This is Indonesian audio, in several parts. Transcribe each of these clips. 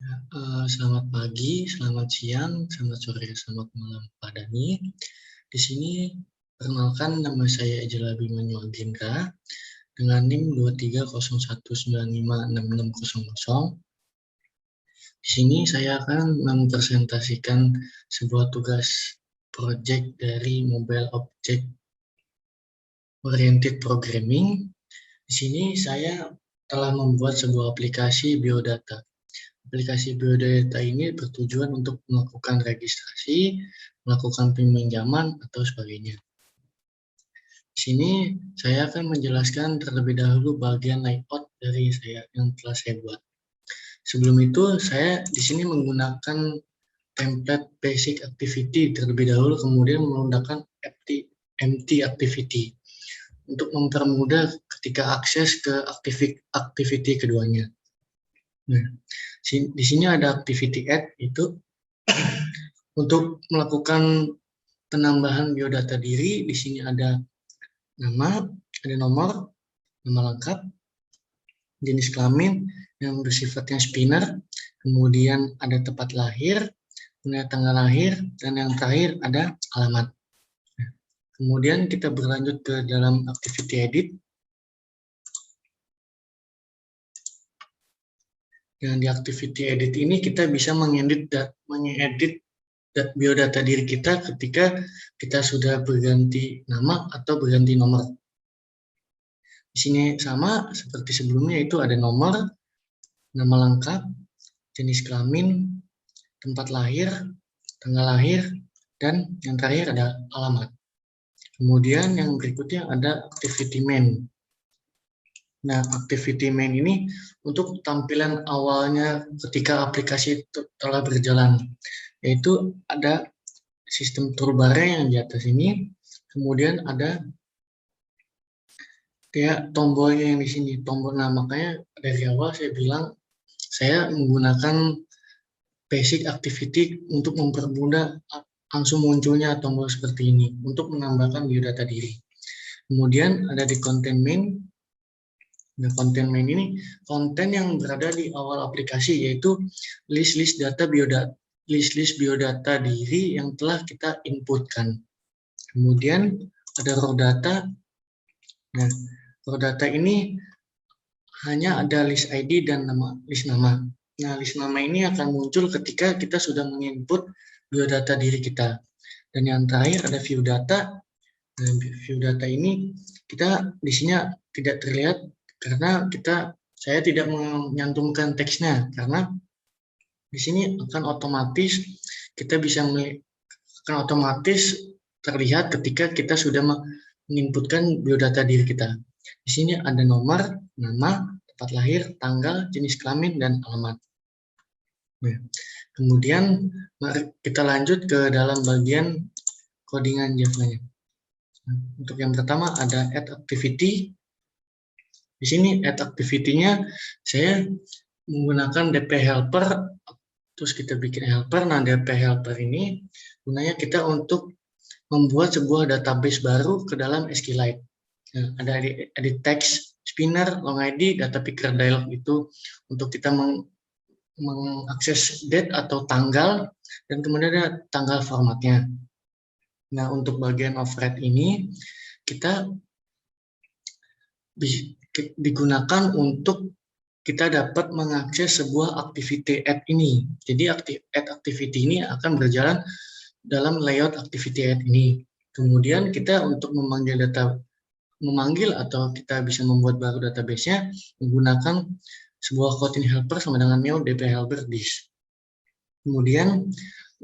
Selamat pagi, selamat siang, selamat sore, selamat malam Pak Dani. Di sini perkenalkan nama saya Ejal Abimanyu Agindra dengan NIM 23019566600. Di sini saya akan mempresentasikan sebuah tugas proyek dari Mobile Object Oriented Programming. Di sini saya telah membuat sebuah aplikasi biodata. Aplikasi biodata ini bertujuan untuk melakukan registrasi, melakukan peminjaman, atau sebagainya. Di sini saya akan menjelaskan terlebih dahulu bagian layout dari saya yang telah saya buat. Sebelum itu, saya di sini menggunakan template basic activity terlebih dahulu, kemudian menggunakan empty activity untuk mempermudah ketika akses ke activity keduanya. Nah, di sini ada activity add itu untuk melakukan penambahan biodata diri. Di sini ada nama, ada nomor, nama lengkap, jenis kelamin yang bersifatnya spinner, kemudian ada tempat lahir, kemudian tanggal lahir, dan yang terakhir ada alamat. Kemudian kita berlanjut ke dalam activity edit. Dan di activity edit ini kita bisa mengedit biodata diri kita ketika kita sudah berganti nama atau berganti nomor. Di sini sama seperti sebelumnya, itu ada nomor, nama lengkap, jenis kelamin, tempat lahir, tanggal lahir, dan yang terakhir ada alamat. Kemudian yang berikutnya ada activity main. Nah, activity main ini untuk tampilan awalnya ketika aplikasi telah berjalan, yaitu ada sistem toolbar yang di atas ini, kemudian ada kayak tombolnya yang di sini, tombol. Nah, makanya dari awal saya bilang saya menggunakan basic activity untuk mempermudah langsung munculnya tombol seperti ini untuk menambahkan biodata diri. Kemudian ada di content main. Nah, content main ini konten yang berada di awal aplikasi, yaitu list-list biodata diri yang telah kita inputkan. Kemudian ada raw data. Nah, raw data ini hanya ada list ID dan list nama. Nah, list nama ini akan muncul ketika kita sudah menginput biodata diri kita. Dan yang terakhir ada view data. Nah, view data ini kita di sini tidak terlihat karena saya tidak menyantumkan teksnya, karena di sini akan otomatis terlihat ketika kita sudah menginputkan biodata diri kita. Di sini ada nomor, nama, tempat lahir, tanggal, jenis kelamin, dan alamat. Nah, kemudian mari kita lanjut ke dalam bagian codingan Java-nya. Untuk yang pertama ada add activity. Di sini add activity-nya saya menggunakan DP helper, terus kita bikin helper. Nah, DP helper ini gunanya kita untuk membuat sebuah database baru ke dalam SQLite. Nah, ada edit text, spinner, long ID, data picker dialog itu untuk kita mengakses date atau tanggal, dan kemudian ada tanggal formatnya. Nah, untuk bagian override ini kita digunakan untuk kita dapat mengakses sebuah activity add ini. Jadi add activity ini akan berjalan dalam layout activity add ini. Kemudian kita untuk memanggil atau kita bisa membuat baru database-nya menggunakan sebuah coding helper sama dengan new dp helper this. Kemudian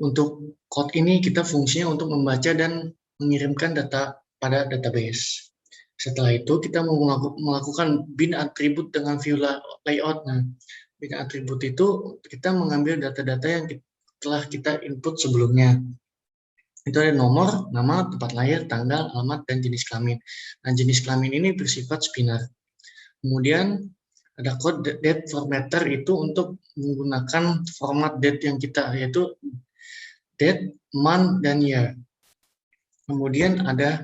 untuk code ini kita fungsinya untuk membaca dan mengirimkan data pada database. Setelah itu kita melakukan bin atribut dengan view layout. Nah, bin atribut itu kita mengambil data-data yang telah kita input sebelumnya. Itu ada nomor, nama, tempat lahir, tanggal, alamat, dan jenis kelamin. Nah, jenis kelamin ini bersifat spinner. Kemudian ada code date formatter itu untuk menggunakan format date yang kita, yaitu date, month, dan year. Kemudian ada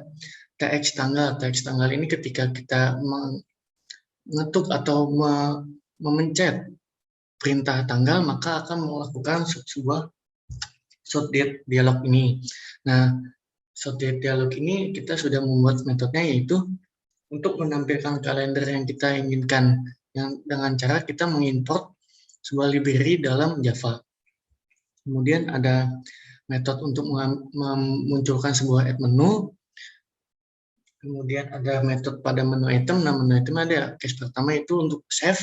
tx tanggal. Tx tanggal ini ketika kita mengetuk atau memencet perintah tanggal, maka akan melakukan sebuah sort date dialog ini. Nah, sort date dialog ini kita sudah membuat metodenya, yaitu untuk menampilkan kalender yang kita inginkan, yang dengan cara kita mengimport sebuah library dalam Java. Kemudian ada metode untuk memunculkan sebuah add menu. Kemudian ada metode pada menu item. Nah, menu item ada case pertama itu untuk save.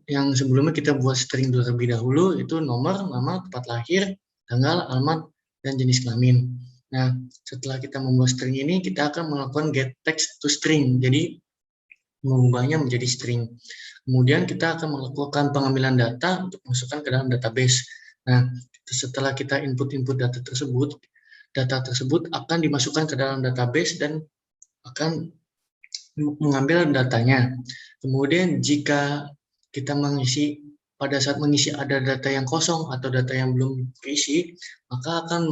Yang sebelumnya kita buat string terlebih dahulu, itu nomor, nama, tempat lahir, tanggal, alamat, dan jenis kelamin. Nah, setelah kita membuat string ini, kita akan melakukan get text to string. Jadi, mengubahnya menjadi string. Kemudian kita akan melakukan pengambilan data untuk masukkan ke dalam database. Nah, setelah kita input data tersebut akan dimasukkan ke dalam database dan akan mengambil datanya. Kemudian jika kita pada saat mengisi ada data yang kosong atau data yang belum diisi, maka akan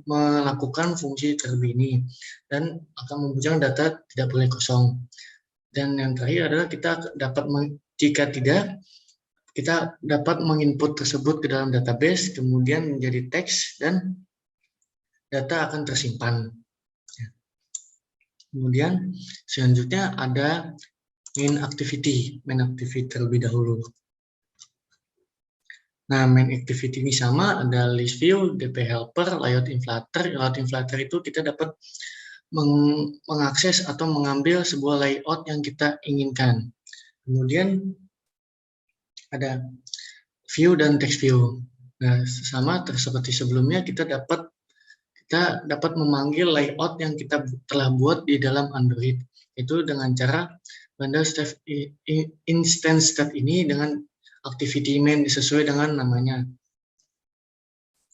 melakukan fungsi terlebih ini dan akan memunculkan data tidak boleh kosong. Dan yang terakhir adalah jika tidak, kita dapat menginput tersebut ke dalam database, kemudian menjadi teks dan data akan tersimpan. Kemudian selanjutnya ada main activity terlebih dahulu. Nah, main activity ini sama, ada list view, DP helper, layout in Flutter. Layout in Flutter itu kita dapat mengakses atau mengambil sebuah layout yang kita inginkan. Kemudian ada view dan text view. Nah, sama seperti sebelumnya, kita dapat memanggil layout yang kita telah buat di dalam Android. Itu dengan cara instance step ini dengan activity main sesuai dengan namanya.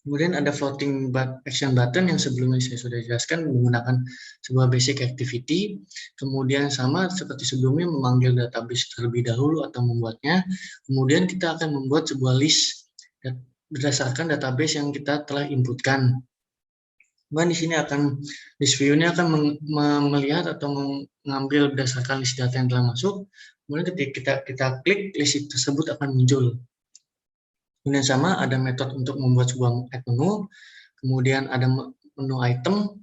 Kemudian ada floating action button yang sebelumnya saya sudah jelaskan menggunakan sebuah basic activity. Kemudian sama seperti sebelumnya memanggil database terlebih dahulu atau membuatnya. Kemudian kita akan membuat sebuah list berdasarkan database yang kita telah inputkan. Kemudian di sini list view-nya akan melihat atau mengambil berdasarkan list data yang telah masuk. Kemudian ketika kita klik, list tersebut akan muncul. Kemudian sama ada metode untuk membuat sebuah add menu, kemudian ada menu item,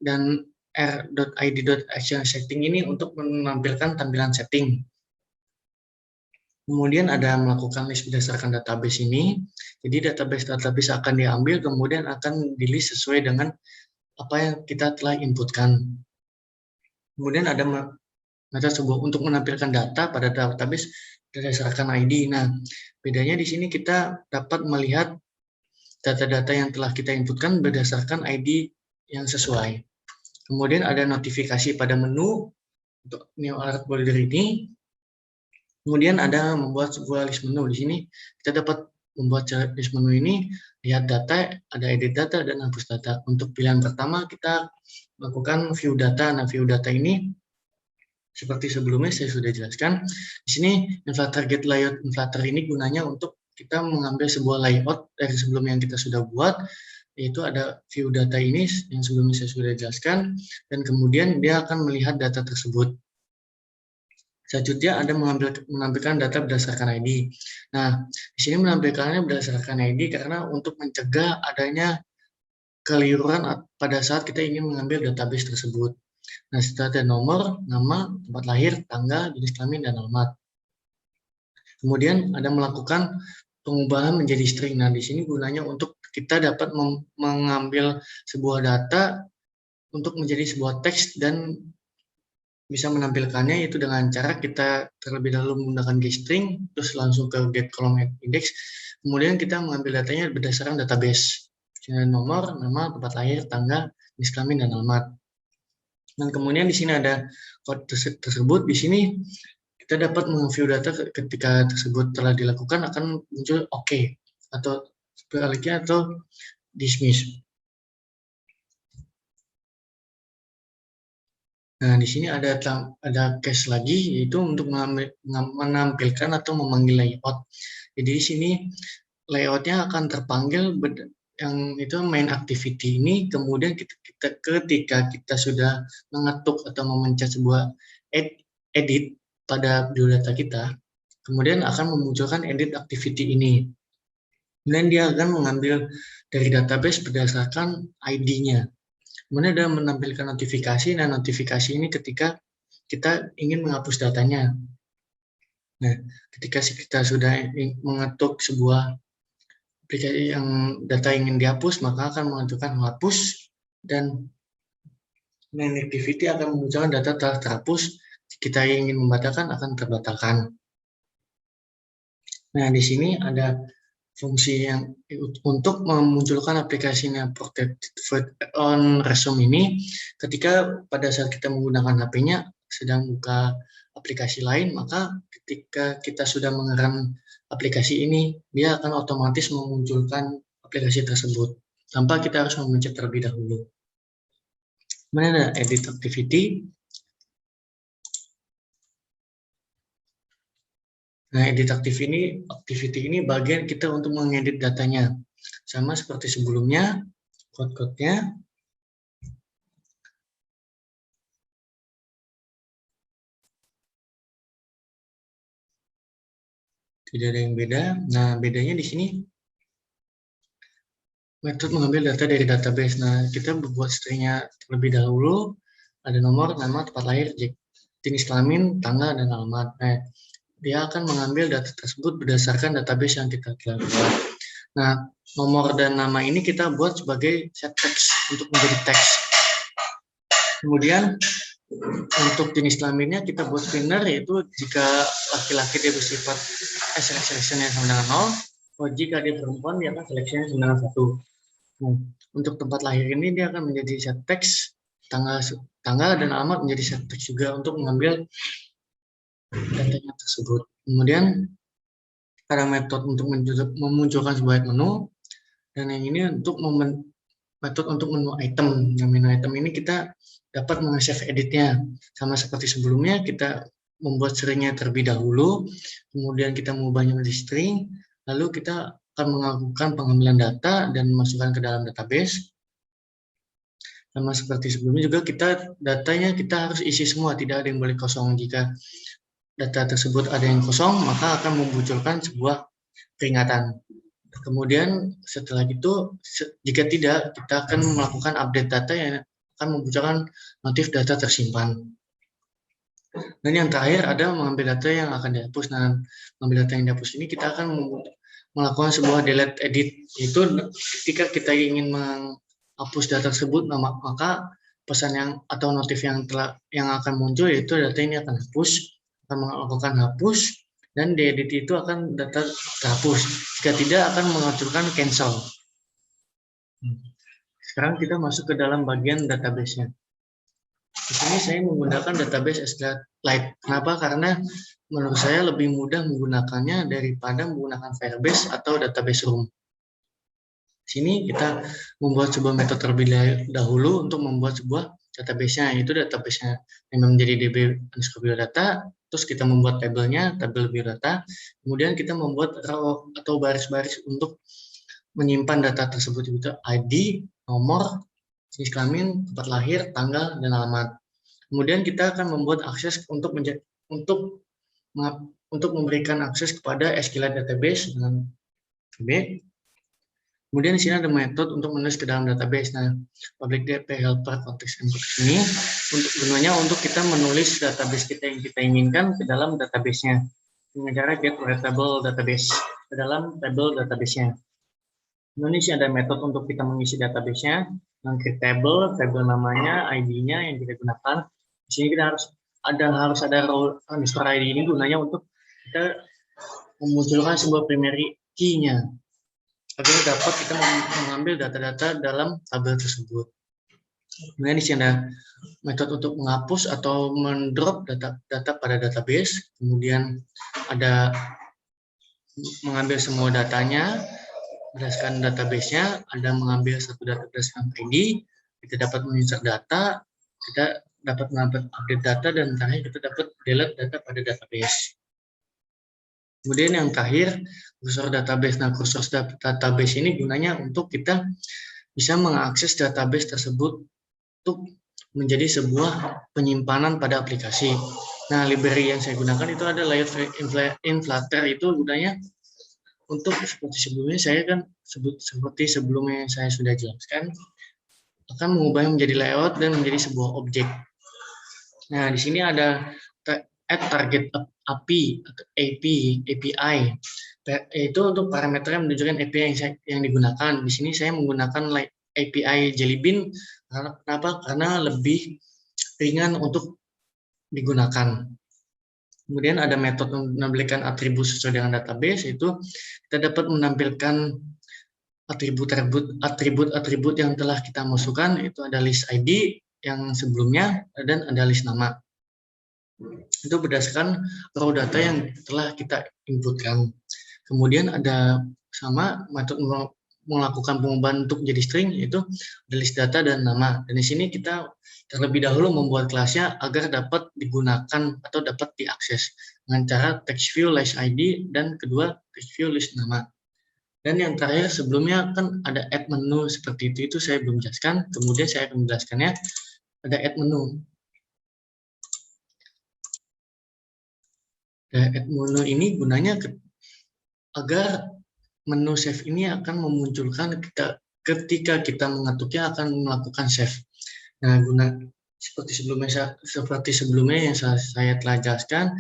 dan r.id.action setting ini untuk menampilkan tampilan setting. Kemudian ada melakukan list berdasarkan database ini, jadi database akan diambil, kemudian akan di-list sesuai dengan apa yang kita telah inputkan. Kemudian ada metode untuk menampilkan data pada database berdasarkan ID. Nah, bedanya di sini kita dapat melihat data-data yang telah kita inputkan berdasarkan ID yang sesuai. Kemudian ada notifikasi pada menu untuk new alert folder ini. Kemudian ada membuat sebuah list menu. Di sini kita dapat membuat list menu ini, lihat data, ada edit data, dan hapus data. Untuk pilihan pertama kita lakukan view data. Nah, view data ini seperti sebelumnya saya sudah jelaskan. Di sini Flutter get layout Flutter ini gunanya untuk kita mengambil sebuah layout dari sebelum yang kita sudah buat, yaitu ada view data ini yang sebelumnya saya sudah jelaskan, dan kemudian dia akan melihat data tersebut. Selanjutnya ada menampilkan data berdasarkan ID. Nah, di sini menampilkannya berdasarkan ID karena untuk mencegah adanya keliruan pada saat kita ingin mengambil database tersebut. Nah, setelah ada nomor, nama, tempat lahir, tanggal, jenis kelamin, dan alamat. Kemudian ada melakukan pengubahan menjadi string. Nah, di sini gunanya untuk kita dapat mengambil sebuah data untuk menjadi sebuah teks dan bisa menampilkannya, yaitu dengan cara kita terlebih dahulu menggunakan getString, terus langsung ke getColumn@index. Kemudian kita mengambil datanya berdasarkan database. Nomor, nama, tempat lahir, tanggal, jenis kelamin, dan alamat. Dan kemudian di sini ada code tersebut. Di sini kita dapat meng-view data ketika tersebut telah dilakukan akan muncul OK atau sebaliknya atau dismiss. Nah, di sini ada case lagi, yaitu untuk menampilkan atau memanggil layout. Jadi di sini layoutnya akan terpanggil yang itu main activity ini, kemudian ketika kita sudah mengetuk atau memencet sebuah edit pada biodata kita, kemudian akan memunculkan edit activity ini. Kemudian dia akan mengambil dari database berdasarkan ID-nya. Kemudian ada menampilkan notifikasi. Nah, notifikasi ini ketika kita ingin menghapus datanya. Nah, ketika kita sudah mengetuk sebuah aplikasi yang data ingin dihapus, maka akan menentukan hapus, dan main activity akan memunculkan data telah terhapus. Kita ingin membatalkan akan terbatalkan. Nah, di sini ada fungsi yang untuk memunculkan aplikasinya Protected on Resume ini ketika pada saat kita menggunakan HP-nya sedang buka aplikasi lain, maka ketika kita sudah mengeram aplikasi ini, dia akan otomatis memunculkan aplikasi tersebut tanpa kita harus memencet terlebih dahulu. Kemudian ada edit activity. Nah, edit activity ini bagian kita untuk mengedit datanya. Sama seperti sebelumnya, code-code-nya. Tidak ada yang beda. Nah, bedanya di sini metode mengambil data dari database. Nah, kita membuat stringnya terlebih dahulu. Ada nomor, nama, tempat lahir, jenis kelamin, tanggal, dan alamat. Nah, dia akan mengambil data tersebut berdasarkan database yang kita buat. Nah, nomor dan nama ini kita buat sebagai set text untuk menjadi teks. Kemudian untuk jenis kelaminnya kita buat spinner, yaitu jika laki-laki dia bersifat seleksinya sama dengan 0, jika dia perempuan dia akan seleksinya sama dengan 1. Nah, untuk tempat lahir ini dia akan menjadi set text, tanggal dan alamat menjadi set text juga untuk mengambil datanya tersebut. Kemudian ada metode untuk memunculkan sebuah menu, dan yang ini untuk metode untuk menu item. Yang menu item ini kita dapat meng-save editnya. Sama seperti sebelumnya, kita membuat stringnya terlebih dahulu, kemudian kita mengubahnya menjadi string, lalu kita akan melakukan pengambilan data dan masukkan ke dalam database. Sama seperti sebelumnya juga, datanya kita harus isi semua, tidak ada yang boleh kosong. Jika data tersebut ada yang kosong, maka akan memunculkan sebuah peringatan. Kemudian setelah itu, jika tidak, kita akan melakukan update data yang akan memunculkan notif data tersimpan. Dan yang terakhir ada mengambil data yang akan dihapus. Nah, mengambil data yang dihapus ini kita akan melakukan sebuah delete edit. Itu ketika kita ingin menghapus data tersebut, maka pesan yang atau notif yang akan muncul yaitu data ini akan hapus, akan melakukan hapus, dan di edit itu akan data terhapus. Jika tidak, akan mengaturkan cancel. Sekarang kita masuk ke dalam bagian database-nya. Di sini saya menggunakan database SQLite. Kenapa? Karena menurut saya lebih mudah menggunakannya daripada menggunakan Firebase atau database room. Di sini kita membuat sebuah metode terlebih dahulu untuk membuat sebuah database-nya, yaitu database-nya yang menjadi db_biodata. Terus kita membuat tabelnya, tabel biodata. Kemudian kita membuat row atau baris-baris untuk menyimpan data tersebut, yaitu ID, nomor, jenis kelamin, tempat lahir, tanggal, dan alamat. Kemudian kita akan membuat akses untuk memberikan akses kepada SQLite database dengan DB. Kemudian di sini ada metode untuk menulis ke dalam database. Nah, public DB helper context input ini gunanya untuk kita menulis database kita yang kita inginkan ke dalam database-nya dengan cara get readable database ke dalam tabel database-nya. Kemudian di sini ada metode untuk kita mengisi database-nya, create tabel namanya, ID-nya yang kita gunakan. Di sini kita harus ada row underscore ID ini gunanya untuk kita memunculkan sebuah primary key-nya agar dapat kita mengambil data-data dalam tabel tersebut. Kemudian di sini ada metode untuk menghapus atau mendrop data pada database. Kemudian ada mengambil semua datanya berdasarkan database-nya, ada mengambil satu data berdasarkan ID, kita dapat menginsert data, kita dapat mengambil update data, dan terakhir kita dapat delete data pada database. Kemudian yang terakhir, kursor database. Nah, kursor database ini gunanya untuk kita bisa mengakses database tersebut untuk menjadi sebuah penyimpanan pada aplikasi. Nah, library yang saya gunakan itu ada layout inflator, itu gunanya untuk seperti sebelumnya saya kan seperti sebelumnya saya sudah jelaskan, akan mengubahnya menjadi layout dan menjadi sebuah objek. Nah, di sini ada add target API atau API. Itu untuk parameter yang menunjukkan API yang digunakan. Di sini saya menggunakan API Jelly Bean. Kenapa? Karena lebih ringan untuk digunakan. Kemudian ada metode menampilkan atribut sesuai dengan database, yaitu kita dapat menampilkan atribut yang telah kita masukkan, itu ada list ID yang sebelumnya dan ada list nama. Itu berdasarkan raw data yang telah kita inputkan. Kemudian ada sama metode melakukan pengubahan untuk jadi string, yaitu ada list data dan nama. Dan di sini kita terlebih dahulu membuat kelasnya agar dapat digunakan atau dapat diakses dengan cara text view list ID dan kedua text view list nama. Dan yang terakhir sebelumnya kan ada add menu seperti itu saya belum jelaskan. Kemudian saya akan menjelaskannya. Ada add menu. Add menu ini gunanya agar menu save ini akan memunculkan ketika kita mengetuknya akan melakukan save. Nah, seperti sebelumnya yang saya telah jelaskan,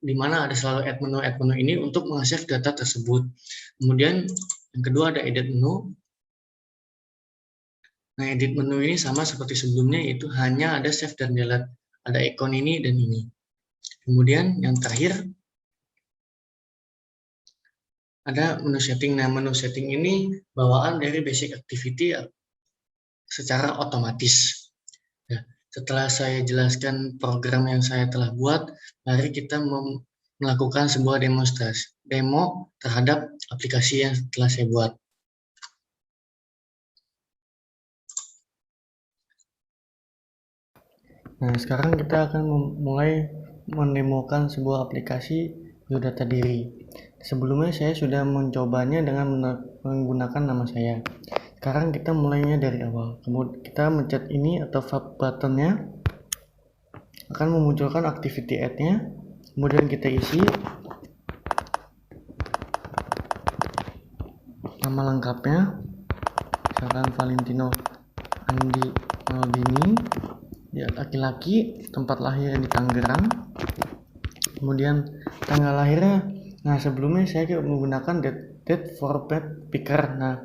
di mana ada selalu add menu ini untuk meng-save data tersebut. Kemudian yang kedua ada edit menu. Nah, edit menu ini sama seperti sebelumnya, yaitu hanya ada save dan delete. Ada icon ini dan ini. Kemudian yang terakhir ada menu setting. Nah, menu setting ini bawaan dari basic activity secara otomatis. Nah, setelah saya jelaskan program yang saya telah buat, mari kita melakukan sebuah demo terhadap aplikasi yang telah saya buat. Nah, sekarang kita akan mulai mendemokan sebuah aplikasi biodata diri. Sebelumnya saya sudah mencobanya dengan menggunakan nama saya. Sekarang kita mulainya dari awal. Kemudian kita mencet ini atau buttonnya, akan memunculkan activity add-nya. Kemudian kita isi nama lengkapnya, misalkan Valentino Andi Maldini, dia laki-laki, tempat lahir di Tangerang, kemudian tanggal lahirnya. Nah, sebelumnya saya menggunakan date for pet picker. Nah,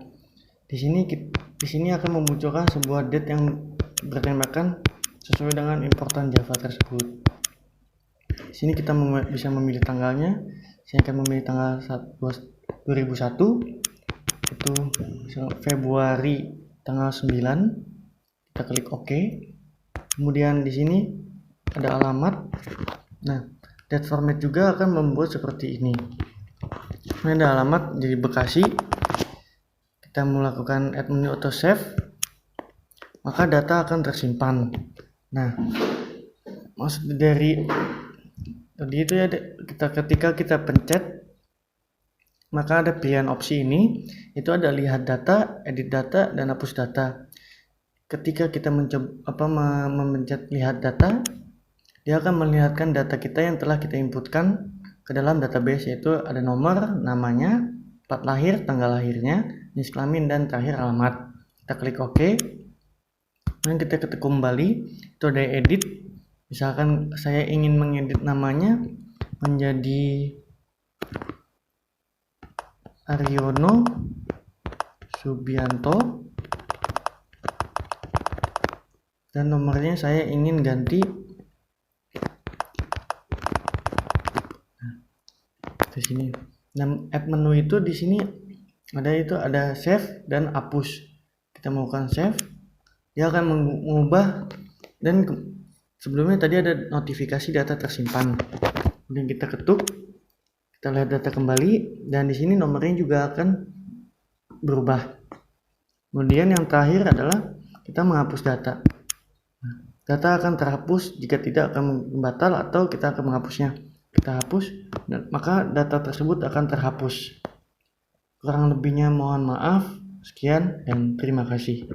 di sini akan memunculkan sebuah date yang bertembakan sesuai dengan importan Java tersebut. Di sini kita bisa memilih tanggalnya. Saya akan memilih tanggal 2001, itu Februari tanggal 9. Kita klik OK. Kemudian di sini ada alamat. Nah, date format juga akan membuat seperti ini. Ini ada alamat di Bekasi. Kita melakukan add menu atau save, maka data akan tersimpan. Nah, maksud dari tadi itu ya, ketika kita pencet, maka ada pilihan opsi ini, itu ada lihat data, edit data, dan hapus data. Ketika kita memencet lihat data, dia akan melihatkan data kita yang telah kita inputkan ke dalam database, yaitu ada nomor, namanya, tempat lahir, tanggal lahirnya, jenis kelamin, dan terakhir alamat. Kita klik OK. Dan kita ketik kembali, itu ada edit. Misalkan saya ingin mengedit namanya menjadi Aryono Subianto, dan nomornya saya ingin ganti. Di sini. Nah, add menu itu di sini ada save dan hapus. Kita melakukan save, dia akan mengubah, dan sebelumnya tadi ada notifikasi data tersimpan. Kemudian kita ketuk, kita lihat data kembali, dan di sini nomornya juga akan berubah. Kemudian yang terakhir adalah kita menghapus data. Data akan terhapus jika tidak akan batal atau kita akan menghapusnya. Kita hapus, maka data tersebut akan terhapus. Kurang lebihnya mohon maaf. Sekian dan terima kasih.